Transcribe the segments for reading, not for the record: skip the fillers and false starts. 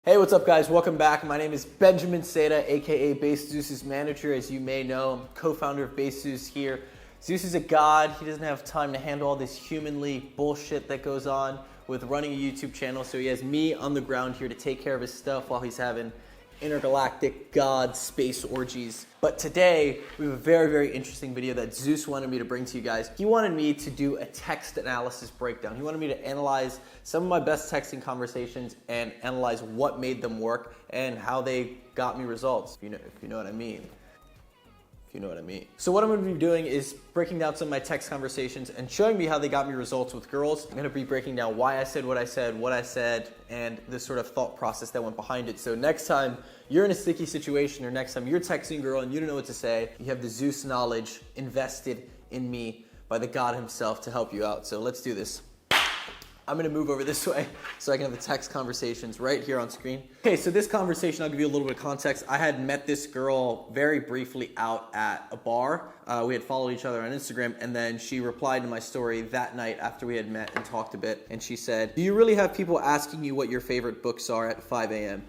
Hey, what's up guys? Welcome back. My name is Benjamin Seda, aka Base Zeus's manager. As you may know, I'm co-founder of Base Zeus here. Zeus is a god. He doesn't have time to handle all this humanly bullshit that goes on with running a YouTube channel, so he has me on the ground here to take care of his stuff while he's having intergalactic god space orgies. But today, we have a very, very interesting video that Zeus wanted me to bring to you guys. He wanted me to do a text analysis breakdown. He wanted me to analyze some of my best texting conversations and analyze what made them work and how they got me results, if you know what I mean. So what I'm going to be doing is breaking down some of my text conversations and showing me how they got me results with girls. I'm going to be breaking down why I said, what I said, and the sort of thought process that went behind it. So next time you're in a sticky situation, or next time you're texting a girl and you don't know what to say, you have the Zeus knowledge invested in me by the god himself to help you out. So let's do this. I'm gonna move over this way so I can have the text conversations right here on screen. Okay, so this conversation, I'll give you a little bit of context. I had met this girl very briefly out at a bar. We had followed each other on Instagram, and then she replied to my story that night after we had met and talked a bit, and she said, "Do you really have people asking you what your favorite books are at 5 a.m.?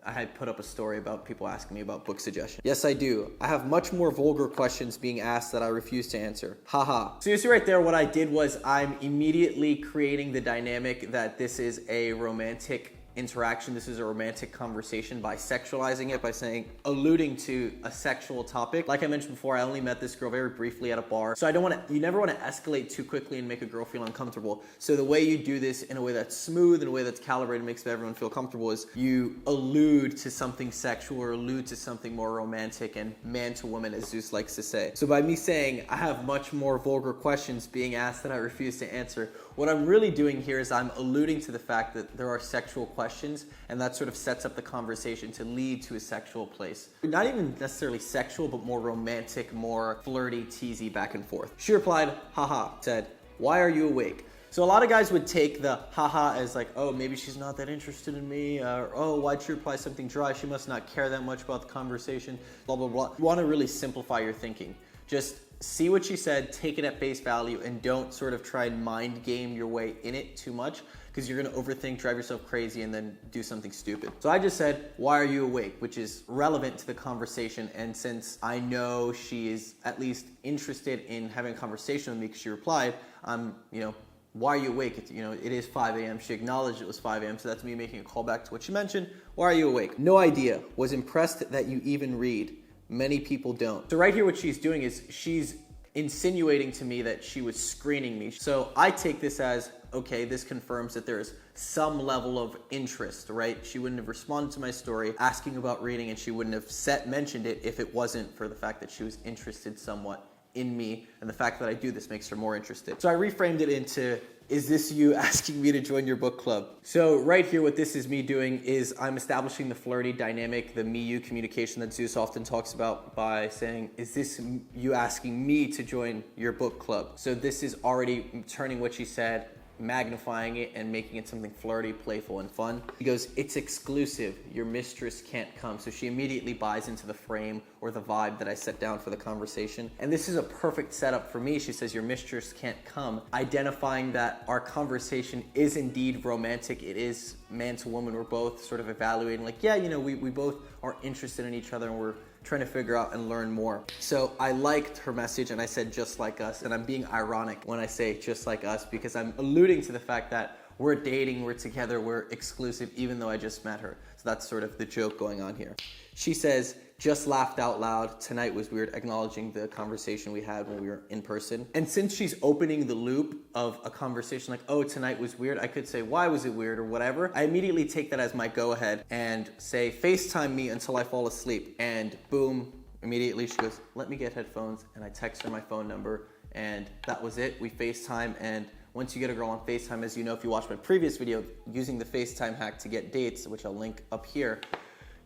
I had put up a story about people asking me about book suggestions. Yes, I do. I have much more vulgar questions being asked that I refuse to answer. Haha. So you see right there, what I did was I'm immediately creating the dynamic that this is a romantic interaction. This is a romantic conversation by sexualizing it, by saying, alluding to a sexual topic. Like I mentioned before, I only met this girl very briefly at a bar. So you never want to escalate too quickly and make a girl feel uncomfortable. So the way you do this in a way that's smooth, in a way that's calibrated, makes everyone feel comfortable, is you allude to something sexual or allude to something more romantic and man to woman, as Zeus likes to say. So by me saying, I have much more vulgar questions being asked that I refuse to answer, what I'm really doing here is I'm alluding to the fact that there are sexual questions, and that sort of sets up the conversation to lead to a sexual place. Not even necessarily sexual, but more romantic, more flirty, teasy, back and forth. She replied, haha, said, "Why are you awake?" So a lot of guys would take the haha as like, oh, maybe she's not that interested in me, or oh, why'd she reply something dry? She must not care that much about the conversation, blah, blah, blah. You want to really simplify your thinking. Just see what she said, take it at face value, and don't sort of try and mind game your way in it too much, because you're going to overthink, drive yourself crazy, and then do something stupid. So I just said, why are you awake? Which is relevant to the conversation, and since I know she is at least interested in having a conversation with me because she replied, why are you awake? It is 5 a.m. She acknowledged it was 5 a.m., so that's me making a call back to what she mentioned. Why are you awake? No idea. Was impressed that you even read. Many people don't. So right here, what she's doing is she's insinuating to me that she was screening me. So I take this as, okay, this confirms that there is some level of interest, right? She wouldn't have responded to my story asking about reading, and she wouldn't have mentioned it if it wasn't for the fact that she was interested somewhat in me, and the fact that I do this makes her more interested. So I reframed it into, is this you asking me to join your book club? So right here, what this is me doing is I'm establishing the flirty dynamic, the me-you communication that Zeus often talks about, by saying, is this you asking me to join your book club? So this is already turning what she said, magnifying it, and making it something flirty, playful, and fun. He goes, it's exclusive. Your mistress can't come. So she immediately buys into the frame or the vibe that I set down for the conversation. And this is a perfect setup for me. She says, your mistress can't come, identifying that our conversation is indeed romantic. It is man to woman. We're both sort of evaluating, like, yeah, we both are interested in each other, and we're trying to figure out and learn more. So I liked her message, and I said just like us, and I'm being ironic when I say just like us, because I'm alluding to the fact that we're dating, we're together, we're exclusive, even though I just met her. So that's sort of the joke going on here. She says, just laughed out loud. Tonight was weird, acknowledging the conversation we had when we were in person. And since she's opening the loop of a conversation like, oh, tonight was weird, I could say, why was it weird, or whatever. I immediately take that as my go-ahead and say, FaceTime me until I fall asleep. And boom, immediately she goes, let me get headphones. And I text her my phone number, and that was it. We FaceTime, and once you get a girl on FaceTime, as you know, if you watched my previous video, using the FaceTime hack to get dates, which I'll link up here,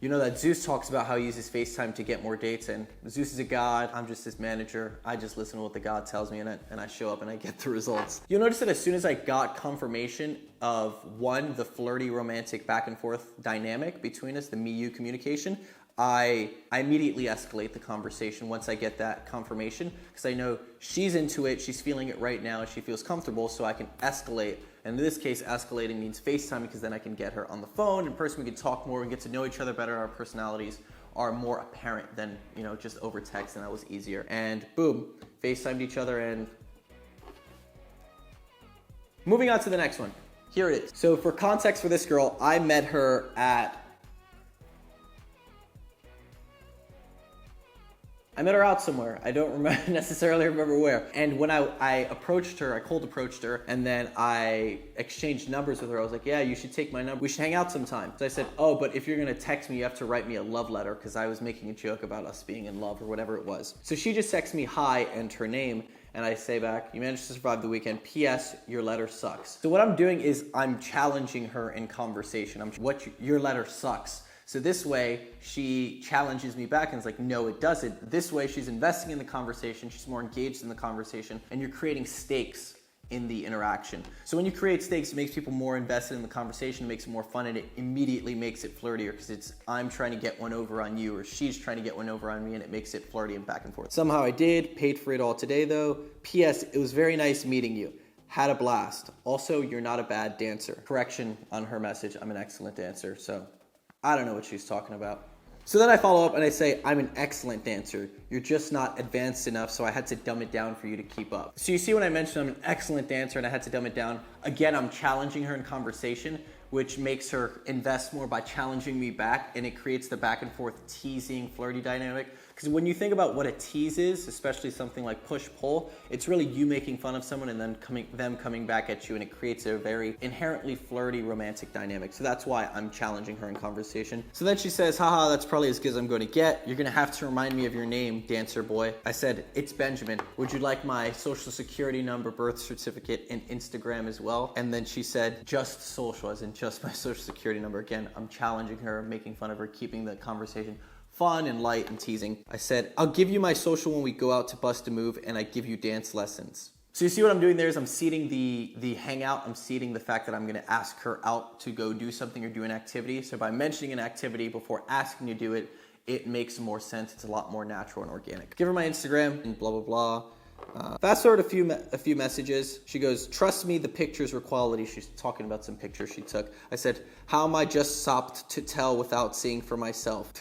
you know that Zeus talks about how he uses FaceTime to get more dates, and Zeus is a god, I'm just his manager. I just listen to what the god tells me, and I show up and I get the results. You'll notice that as soon as I got confirmation of, one, the flirty, romantic back and forth dynamic between us, the me-you communication, I immediately escalate the conversation once I get that confirmation, because I know she's into it, she's feeling it right now, she feels comfortable, so I can escalate And in this case, escalating means FaceTime because then I can get her on the phone. In person, we can talk more, we get to know each other better, our personalities are more apparent than, just over text, and that was easier. And boom, FaceTimed each other, and moving on to the next one. Here it is. So for context for this girl, I met her out somewhere. I don't necessarily remember where. And when I approached her, I cold approached her, and then I exchanged numbers with her. I was like, yeah, you should take my number. We should hang out sometime. So I said, oh, but if you're gonna text me, you have to write me a love letter, because I was making a joke about us being in love or whatever it was. So she just texts me hi and her name, and I say back, you managed to survive the weekend. P.S. Your letter sucks. So what I'm doing is I'm challenging her in conversation. Your letter sucks. So this way, she challenges me back and is like, no, it doesn't. This way, she's investing in the conversation, she's more engaged in the conversation, and you're creating stakes in the interaction. So when you create stakes, it makes people more invested in the conversation, it makes it more fun, and it immediately makes it flirtier, because I'm trying to get one over on you, or she's trying to get one over on me, and it makes it flirty and back and forth. Somehow I did, paid for it all today though. P.S. It was very nice meeting you. Had a blast. Also, you're not a bad dancer. Correction on her message, I'm an excellent dancer, so I don't know what she's talking about. So then I follow up and I say, I'm an excellent dancer. You're just not advanced enough, so I had to dumb it down for you to keep up. So you see when I mentioned I'm an excellent dancer and I had to dumb it down, again, I'm challenging her in conversation, which makes her invest more by challenging me back, and it creates the back and forth teasing, flirty dynamic. Because when you think about what a tease is, especially something like push-pull, it's really you making fun of someone and then them coming back at you, and it creates a very inherently flirty, romantic dynamic. So that's why I'm challenging her in conversation. So then she says, haha, that's probably as good as I'm going to get. You're going to have to remind me of your name, dancer boy. I said, it's Benjamin. Would you like my social security number, birth certificate, and Instagram as well? And then she said, just social, as in just my social security number. Again, I'm challenging her, making fun of her, keeping the conversation fun and light and teasing. I said, I'll give you my social when we go out to bust a move, and I give you dance lessons. So you see what I'm doing there is I'm seeding the hangout. I'm seeding the fact that I'm gonna ask her out to go do something or do an activity. So by mentioning an activity before asking to do it, it makes more sense. It's a lot more natural and organic. Give her my Instagram and blah, blah, blah. Fast forward a few messages. She goes, trust me, the pictures were quality. She's talking about some pictures she took. I said, how am I just sopped to tell without seeing for myself?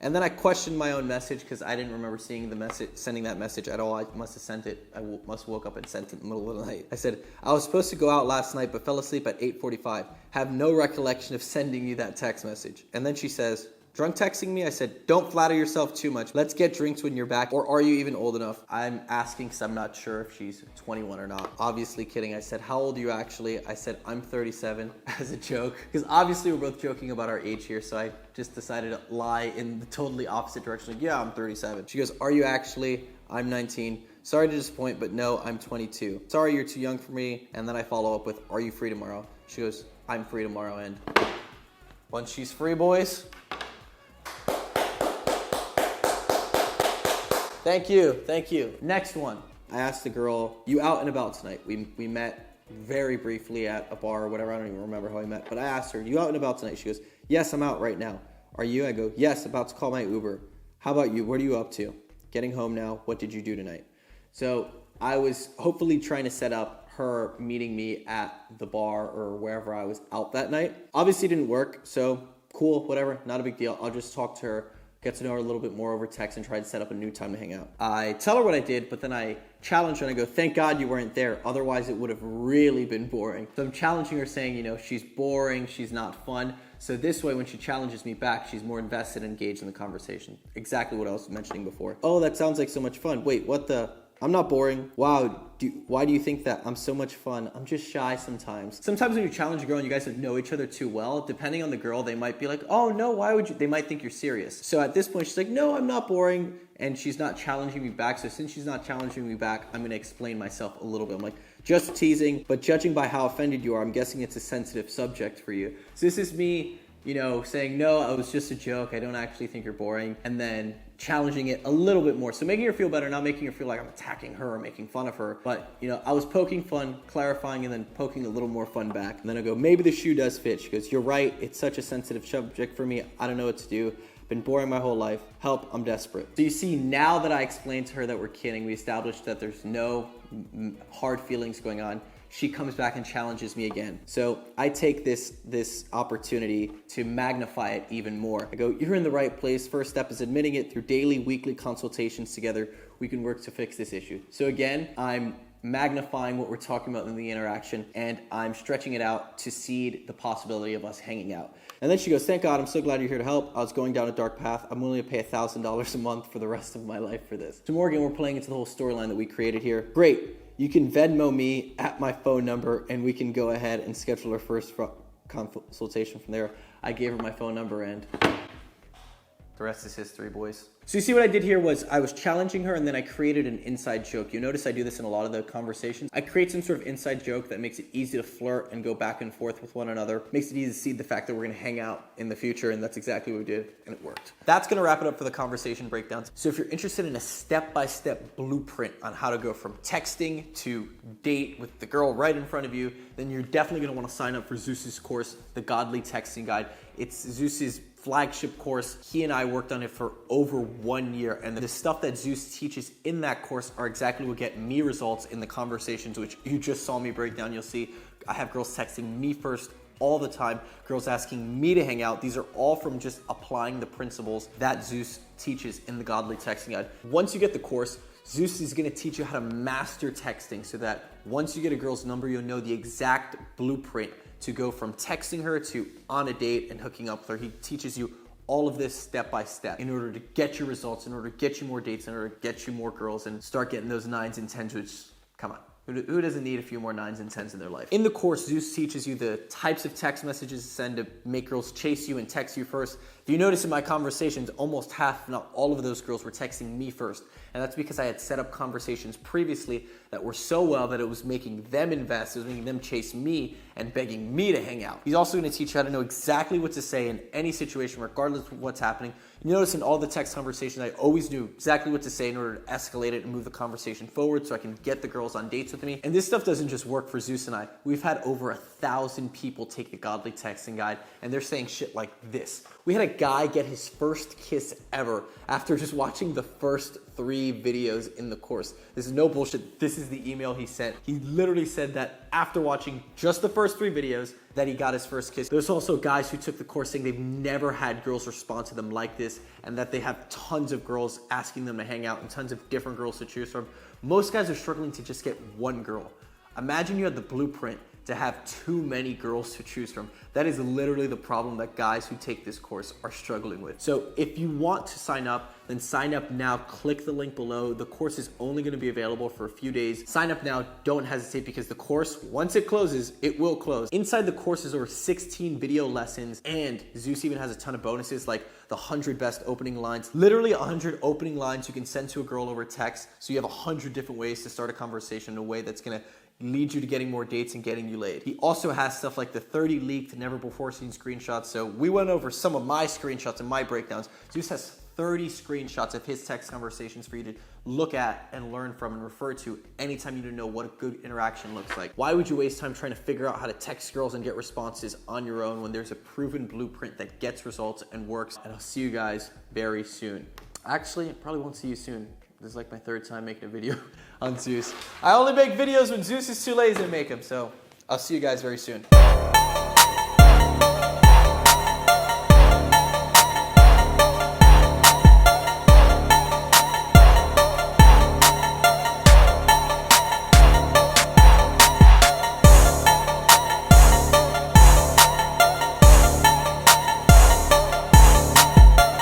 And then I questioned my own message because I didn't remember seeing the message, sending that message at all. I must have sent it. I must have woke up and sent it in the middle of the night. I said, I was supposed to go out last night, but fell asleep at 8:45. Have no recollection of sending you that text message. And then she says, drunk texting me? I said, don't flatter yourself too much. Let's get drinks when you're back. Or are you even old enough? I'm asking because I'm not sure if she's 21 or not. Obviously kidding. I said, how old are you actually? I said, I'm 37 as a joke. Because obviously we're both joking about our age here. So I just decided to lie in the totally opposite direction. Like, yeah, I'm 37. She goes, are you actually? I'm 19. Sorry to disappoint, but no, I'm 22. Sorry, you're too young for me. And then I follow up with, are you free tomorrow? She goes, I'm free tomorrow. And once she's free, boys, thank you. Next one. I asked the girl, you out and about tonight? We met very briefly at a bar or whatever. I don't even remember how I met, but I asked her, you out and about tonight? She goes, yes, I'm out right now. Are you? I go, yes, about to call my Uber. How about you? What are you up to? Getting home now. What did you do tonight? So I was hopefully trying to set up her meeting me at the bar or wherever I was out that night. Obviously it didn't work, so cool, whatever, not a big deal. I'll just talk to her, get to know her a little bit more over text, and try to set up a new time to hang out. I tell her what I did, but then I challenge her and I go, thank God you weren't there. Otherwise it would have really been boring. So I'm challenging her saying, she's boring, she's not fun. So this way, when she challenges me back, she's more invested and engaged in the conversation. Exactly what I was mentioning before. Oh, that sounds like so much fun. Wait, what the? I'm not boring. Wow, why do you think that? I'm so much fun. I'm just shy sometimes. Sometimes when you challenge a girl and you guys know each other too well, depending on the girl, they might be like, oh no, why would you? They might think you're serious. So at this point, she's like, no, I'm not boring. And she's not challenging me back. So since she's not challenging me back, I'm gonna explain myself a little bit. I'm like, just teasing, but judging by how offended you are, I'm guessing it's a sensitive subject for you. So this is me, saying, no, it was just a joke. I don't actually think you're boring. And then challenging it a little bit more. So making her feel better, not making her feel like I'm attacking her or making fun of her. But, I was poking fun, clarifying, and then poking a little more fun back. And then I go, maybe the shoe does fit. She goes, you're right. It's such a sensitive subject for me. I don't know what to do. Been boring my whole life. Help, I'm desperate. So you see, now that I explained to her that we're kidding, we established that there's no hard feelings going on. she comes back and challenges me again. So I take this opportunity to magnify it even more. I go, you're in the right place. First step is admitting it. Through daily, weekly consultations together, we can work to fix this issue. So again, I'm magnifying what we're talking about in the interaction, and I'm stretching it out to seed the possibility of us hanging out. And then she goes, thank God, I'm so glad you're here to help. I was going down a dark path. I'm willing to pay $1,000 a month for the rest of my life for this. So Morgan, we're playing into the whole storyline that we created here. Great. You can Venmo me at my phone number, and we can go ahead and schedule our first consultation from there. I gave her my phone number, and the rest is history, boys. So you see what I did here was I was challenging her, and then I created an inside joke. You notice I do this in a lot of the conversations. I create some sort of inside joke that makes it easy to flirt and go back and forth with one another. Makes it easy to see the fact that we're gonna hang out in the future, and that's exactly what we did, and it worked. That's gonna wrap it up for the conversation breakdowns. So if you're interested in a step-by-step blueprint on how to go from texting to date with the girl right in front of you, then you're definitely gonna wanna sign up for Zeus's course, The Godly Texting Guide. It's Zeus's flagship course. He and I worked on it for over 1 year, and the stuff that Zeus teaches in that course are exactly what get me results in the conversations which you just saw me break down. You'll see I have girls texting me first all the time, girls asking me to hang out. These are all from just applying the principles that Zeus teaches in the Godly Texting Guide. Once you get the course, Zeus is gonna teach you how to master texting so that once you get a girl's number, you'll know the exact blueprint to go from texting her to on a date and hooking up with her. He teaches you all of this step by step in order to get your results, in order to get you more dates, in order to get you more girls and start getting those 9s and 10s, which, come on. Who doesn't need a few more 9s and 10s in their life? In the course, Zeus teaches you the types of text messages to send to make girls chase you and text you first. If you notice in my conversations, almost half, if not all of those girls were texting me first. And that's because I had set up conversations previously that were so well that it was making them invest, it was making them chase me and begging me to hang out. He's also gonna teach you how to know exactly what to say in any situation, regardless of what's happening. You notice in all the text conversations, I always knew exactly what to say in order to escalate it and move the conversation forward so I can get the girls on dates with me. And this stuff doesn't just work for Zeus and I. We've had over 1,000 people take the Godly Texting Guide, and they're saying shit like this. We had a guy get his first kiss ever after just watching the first 3 videos in the course. This is no bullshit. This is the email he sent. He literally said that after watching just the first 3 videos that he got his first kiss. There's also guys who took the course saying they've never had girls respond to them like this, and that they have tons of girls asking them to hang out and tons of different girls to choose from. Most guys are struggling to just get one girl. Imagine you had the blueprint to have too many girls to choose from. That is literally the problem that guys who take this course are struggling with. So if you want to sign up, then sign up now. Click the link below. The course is only gonna be available for a few days. Sign up now, don't hesitate, because the course, once it closes, it will close. Inside the course is over 16 video lessons, and Zeus even has a ton of bonuses like the 100 best opening lines. Literally 100 opening lines you can send to a girl over text, so you have 100 different ways to start a conversation in a way that's gonna lead you to getting more dates and getting you laid. He also has stuff like the 30 leaked, never before seen screenshots. So we went over some of my screenshots and my breakdowns. Zeus has 30 screenshots of his text conversations for you to look at and learn from and refer to anytime you need to know what a good interaction looks like. Why would you waste time trying to figure out how to text girls and get responses on your own when there's a proven blueprint that gets results and works? And I'll see you guys very soon. Actually, I probably won't see you soon. This is like my 3rd time making a video on Zeus. I only make videos when Zeus is too lazy to make them, so I'll see you guys very soon.